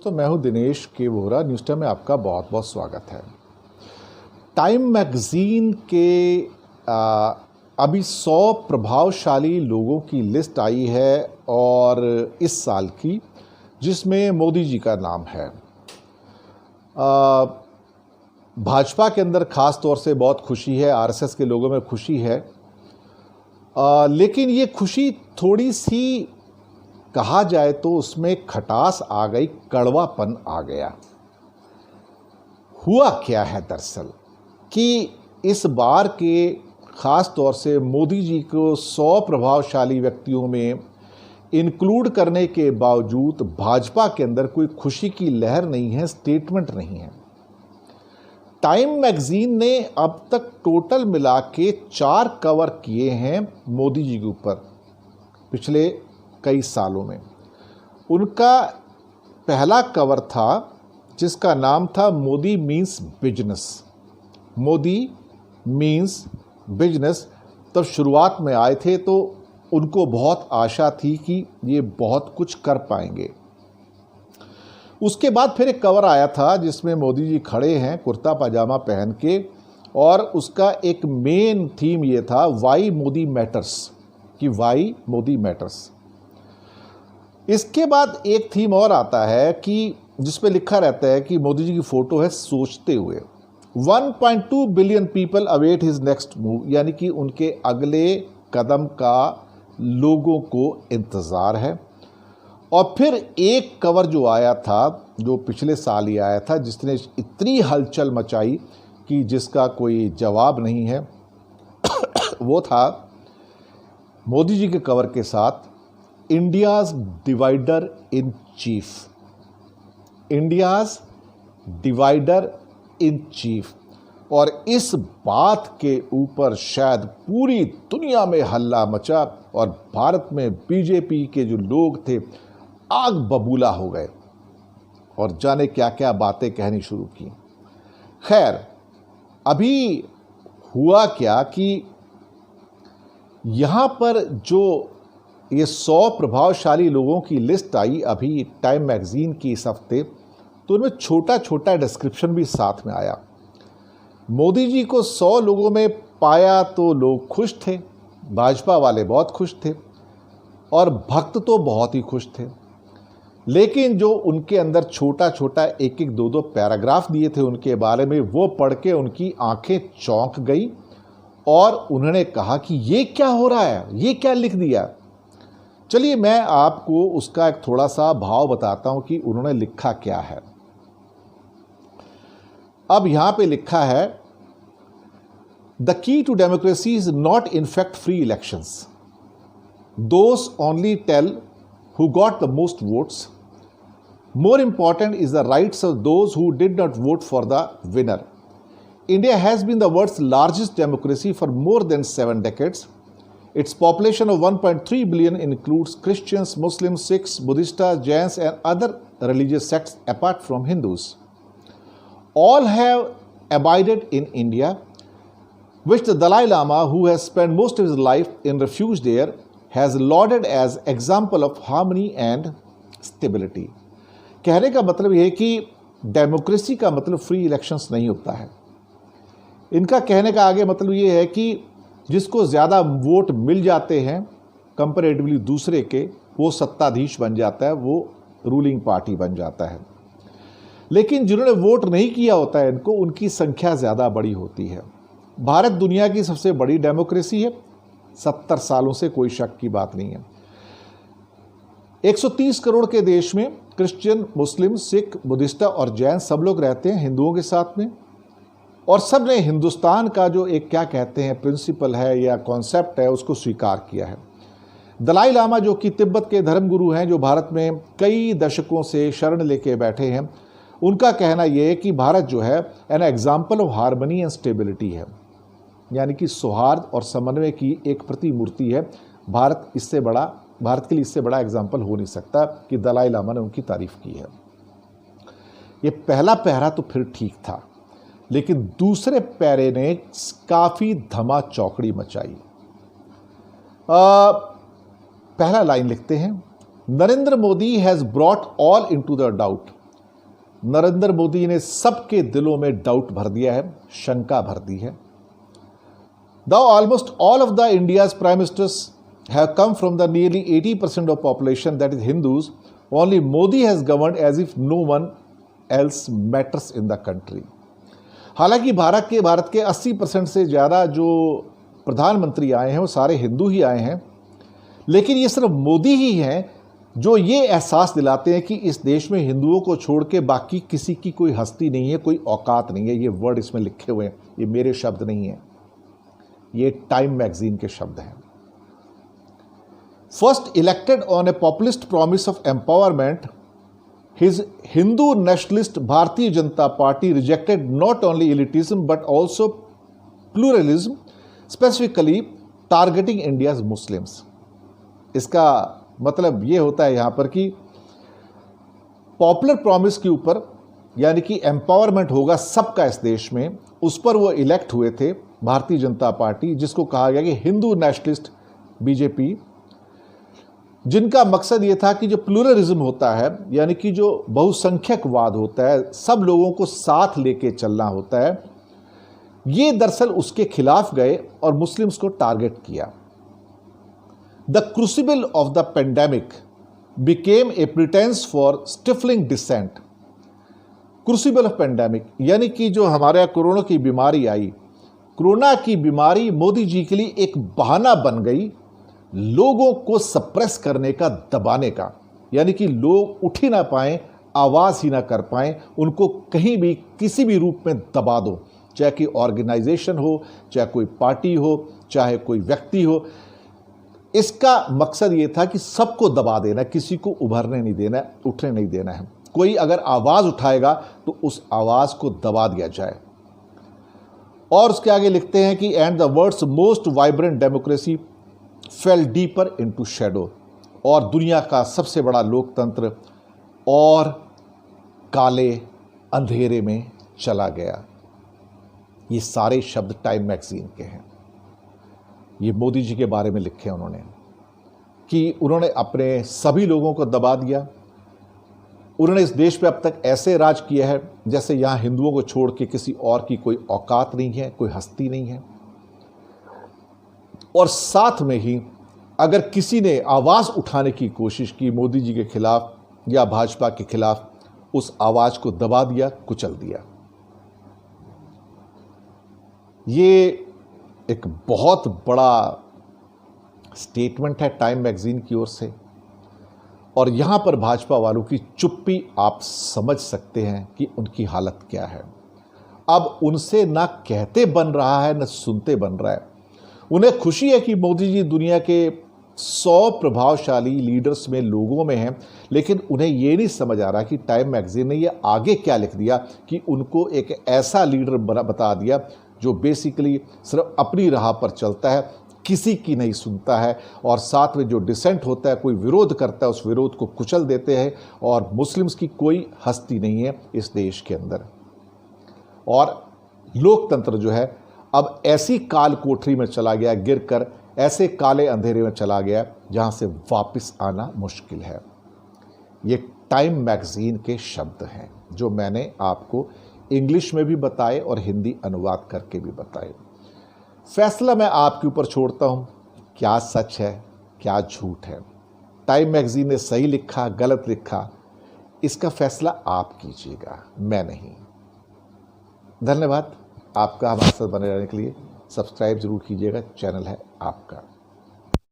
दोस्तों, मैं हूं दिनेश के वोहरा। न्यूज़ टाइम में आपका बहुत बहुत स्वागत है। टाइम मैगज़ीन के अभी 100 प्रभावशाली लोगों की लिस्ट आई है और इस साल की, जिसमें मोदी जी का नाम है। भाजपा के अंदर ख़ास तौर से बहुत खुशी है, आरएसएस के लोगों में खुशी है, लेकिन ये खुशी थोड़ी सी कहा जाए तो उसमें खटास आ गई, कड़वापन आ गया। हुआ क्या है दरअसल कि इस बार के ख़ास तौर से मोदी जी को 100 प्रभावशाली व्यक्तियों में इंक्लूड करने के बावजूद भाजपा के अंदर कोई खुशी की लहर नहीं है, स्टेटमेंट नहीं है। टाइम मैगज़ीन ने अब तक टोटल मिला के 4 कवर किए हैं मोदी जी के ऊपर पिछले कई सालों में। उनका पहला कवर था जिसका नाम था Modi means business. Modi means business तब शुरुआत में आए थे तो उनको बहुत आशा थी कि ये बहुत कुछ कर पाएंगे। उसके बाद फिर एक कवर आया था जिसमें मोदी जी खड़े हैं कुर्ता पजामा पहन के, और उसका एक मेन थीम ये था वाई मोदी मैटर्स, कि वाई मोदी मैटर्स। इसके बाद एक थीम और आता है कि जिस पे लिखा रहता है कि मोदी जी की फ़ोटो है सोचते हुए। 1.2 billion people await his next move, यानी कि उनके अगले कदम का लोगों को इंतज़ार है। और फिर एक कवर जो आया था, जो पिछले साल ही आया था, जिसने इतनी हलचल मचाई कि जिसका कोई जवाब नहीं है, वो था मोदी जी के कवर के साथ India's divider in chief. India's divider in chief. और इस बात के ऊपर शायद पूरी दुनिया में हल्ला मचा और भारत में बीजेपी के जो लोग थे आग बबूला हो गए और जाने क्या क्या बातें कहनी शुरू की। खैर, अभी हुआ क्या कि यहाँ पर जो ये 100 प्रभावशाली लोगों की लिस्ट आई अभी टाइम मैगज़ीन की इस हफ्ते, तो उनमें छोटा छोटा डिस्क्रिप्शन भी साथ में आया। मोदी जी को 100 लोगों में पाया तो लोग खुश थे, भाजपा वाले बहुत खुश थे और भक्त तो बहुत ही खुश थे। लेकिन जो उनके अंदर छोटा छोटा एक एक दो दो पैराग्राफ दिए थे उनके बारे में, वो पढ़ के उनकी आंखें चौंक गई और उन्होंने कहा कि ये क्या हो रहा है, ये क्या लिख दिया। चलिए मैं आपको उसका एक थोड़ा सा भाव बताता हूं कि उन्होंने लिखा क्या है। अब यहां पे लिखा है, the key to democracy is not in fact free elections, those only tell who got the most votes, more important is the rights of those who did not vote for the winner. India has been the world's largest democracy for more than 7 decades. Its population of 1.3 billion includes Christians, Muslims, Sikhs, Buddhists, Jains and other religious sects apart from Hindus. All have abided in India, which the Dalai Lama, who has spent most of his life in refuge there, has lauded as example of harmony and stability. कहने का मतलब यह है कि democracy का मतलब free elections नहीं होता है। इनका कहने का आगे मतलब ये है कि जिसको ज़्यादा वोट मिल जाते हैं कंपैरेटिवली दूसरे के, वो सत्ताधीश बन जाता है, वो रूलिंग पार्टी बन जाता है। लेकिन जिन्होंने वोट नहीं किया होता है इनको, उनकी संख्या ज़्यादा बड़ी होती है। भारत दुनिया की सबसे बड़ी डेमोक्रेसी है, 70 सालों से, कोई शक की बात नहीं है। 130 करोड़ के देश में क्रिश्चियन, मुस्लिम, सिख, बुद्धिस्ट और जैन सब लोग रहते हैं हिंदुओं के साथ में, और सब ने हिंदुस्तान का जो एक क्या कहते हैं प्रिंसिपल है या कॉन्सेप्ट है उसको स्वीकार किया है। दलाई लामा जो कि तिब्बत के धर्मगुरु हैं, जो भारत में कई दशकों से शरण लेके बैठे हैं, उनका कहना यह है कि भारत जो है an example of harmony and stability है, यानी कि सौहार्द और समन्वय की एक प्रतिमूर्ति है। भारत के लिए इससे बड़ा एग्जाम्पल हो नहीं सकता कि दलाई लामा ने उनकी तारीफ की है। ये पहला पहरा तो फिर ठीक था, लेकिन दूसरे पैरे ने काफ़ी धमा चौकड़ी मचाई। पहला लाइन लिखते हैं, Narendra Modi has brought all into the doubt Narendra Modi ने सबके दिलों में डाउट भर दिया है, शंका भर दी है। Though almost all of the India's prime ministers have come from the nearly 80% of population that is Hindus, only Modi has governed as if no one else matters in the country. हालांकि भारत के 80% से ज़्यादा जो प्रधानमंत्री आए हैं वो सारे हिंदू ही आए हैं, लेकिन ये सिर्फ मोदी ही हैं जो ये एहसास दिलाते हैं कि इस देश में हिंदुओं को छोड़ के बाकी किसी की कोई हस्ती नहीं है, कोई औकात नहीं है। ये वर्ड इसमें लिखे हुए हैं, ये मेरे शब्द नहीं हैं, ये टाइम मैगजीन के शब्द हैं। First elected on A populist promise of empowerment, his Hindu nationalist Bharatiya Janata party rejected not only elitism but also pluralism, specifically targeting India's Muslims. इसका मतलब ये होता है यहाँ पर कि पॉपुलर प्रॉमिस के ऊपर, यानी कि एम्पावरमेंट होगा सबका इस देश में, उस पर वो इलेक्ट हुए थे भारतीय जनता पार्टी, जिसको कहा गया कि हिंदू नेशनलिस्ट बीजेपी, जिनका मकसद ये था कि जो प्लूरलिज्म होता है, यानी कि जो बहुसंख्यकवाद होता है, सब लोगों को साथ लेके चलना होता है, ये दरअसल उसके खिलाफ गए और मुस्लिम्स को टारगेट किया। The crucible of the pandemic became a pretence for stifling dissent. Crucible of pandemic यानी कि जो हमारे कोरोना की बीमारी आई, कोरोना की बीमारी मोदी जी के लिए एक बहाना बन गई लोगों को सप्रेस करने का, दबाने का, यानी कि लोग उठ ही ना पाएं, आवाज़ ही ना कर पाएं, उनको कहीं भी किसी भी रूप में दबा दो, चाहे कि ऑर्गेनाइजेशन हो, चाहे कोई पार्टी हो, चाहे कोई व्यक्ति हो। इसका मकसद ये था कि सबको दबा देना, किसी को उभरने नहीं देना, उठने नहीं देना है। कोई अगर आवाज़ उठाएगा तो उस आवाज़ को दबा दिया जाए। और उसके आगे लिखते हैं कि and the world's most vibrant democracy fell deeper into shadow, और दुनिया का सबसे बड़ा लोकतंत्र और काले अंधेरे में चला गया। ये सारे शब्द टाइम मैगजीन के हैं। ये मोदी जी के बारे में लिखे उन्होंने कि उन्होंने अपने सभी लोगों को दबा दिया। उन्होंने इस देश पे अब तक ऐसे राज किया है जैसे यहाँ हिंदुओं को छोड़ के किसी और की कोई औकात नहीं है, कोई हस्ती नहीं है। और साथ में ही अगर किसी ने आवाज़ उठाने की कोशिश की मोदी जी के खिलाफ या भाजपा के खिलाफ, उस आवाज़ को दबा दिया, कुचल दिया। ये एक बहुत बड़ा स्टेटमेंट है टाइम मैगजीन की ओर से, और यहाँ पर भाजपा वालों की चुप्पी आप समझ सकते हैं कि उनकी हालत क्या है। अब उनसे ना कहते बन रहा है, ना सुनते बन रहा है। उन्हें खुशी है कि मोदी जी दुनिया के 100 प्रभावशाली लीडर्स में, लोगों में हैं, लेकिन उन्हें ये नहीं समझ आ रहा कि टाइम मैगजीन ने ये आगे क्या लिख दिया कि उनको एक ऐसा लीडर बता दिया जो बेसिकली सिर्फ अपनी राह पर चलता है, किसी की नहीं सुनता है, और साथ में जो डिसेंट होता है, कोई विरोध करता है, उस विरोध को कुचल देते हैं, और मुस्लिम्स की कोई हस्ती नहीं है इस देश के अंदर। और लोकतंत्र जो है अब ऐसी काल कोठरी में चला गया, गिरकर ऐसे काले अंधेरे में चला गया जहां से वापस आना मुश्किल है। ये टाइम मैगजीन के शब्द हैं जो मैंने आपको इंग्लिश में भी बताए और हिंदी अनुवाद करके भी बताए। फैसला मैं आपके ऊपर छोड़ता हूं, क्या सच है क्या झूठ है। टाइम मैगजीन ने सही लिखा, गलत लिखा, इसका फैसला आप कीजिएगा, मैं नहीं। धन्यवाद आपका हमारे साथ बने रहने के लिए। सब्सक्राइब जरूर कीजिएगा, चैनल है आपका।